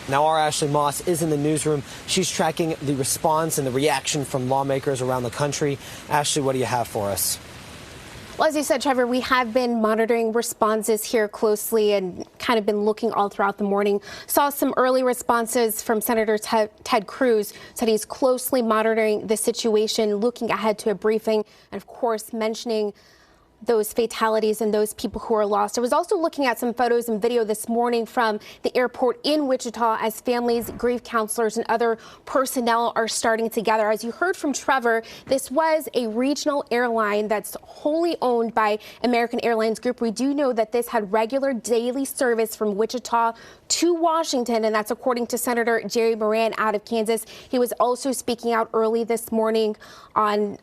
Now, our Ashley Moss is in the newsroom. She's tracking the response and the reaction from lawmakers around the country. Ashley, what do you have for us? Well, as you said, Trevor, we have been monitoring responses here closely and kind of been looking all throughout the morning. Saw some early responses from Senator Ted Cruz. Said he's closely monitoring the situation, looking ahead to a briefing, and of course mentioning those fatalities and those people who are lost. I was also looking at some photos and video this morning from the airport in Wichita as families, grief counselors, and other personnel are starting to gather. As you heard from Trevor, this was a regional airline that's wholly owned by American Airlines Group. We do know that this had regular daily service from Wichita to Washington, and that's according to Senator Jerry Moran out of Kansas. He was also speaking out early this morning on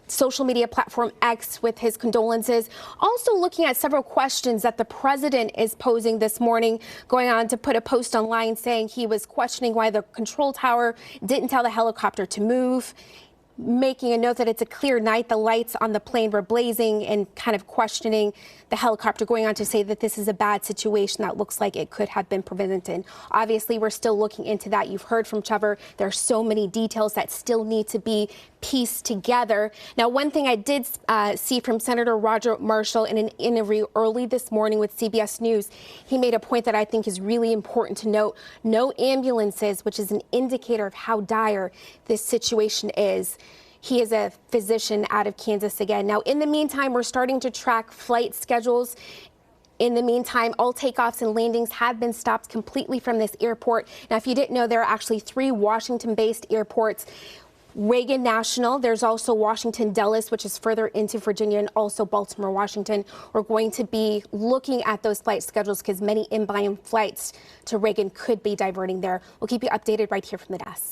social media platform X with his condolences. Also looking at several questions that the president is posing this morning, going on to put a post online saying he was questioning why the control tower didn't tell the helicopter to move, making a note that it's a clear night. The lights on the plane were blazing and kind of questioning the helicopter, going on to say that this is a bad situation that looks like it could have been prevented. Obviously, we're still looking into that. You've heard from Trevor. There are so many details that still need to be pieced together. Now, one thing I did see from Senator Roger Marshall in an interview early this morning with CBS News, he made a point that I think is really important to note. No ambulances, which is an indicator of how dire this situation is. He is a physician out of Kansas again. Now, in the meantime, we're starting to track flight schedules. In the meantime, all takeoffs and landings have been stopped completely from this airport. Now, if you didn't know, there are actually 3 Washington-based airports. Reagan National, there's also Washington Dulles, which is further into Virginia, and also Baltimore, Washington. We're going to be looking at those flight schedules because many inbound flights to Reagan could be diverting there. We'll keep you updated right here from the desk.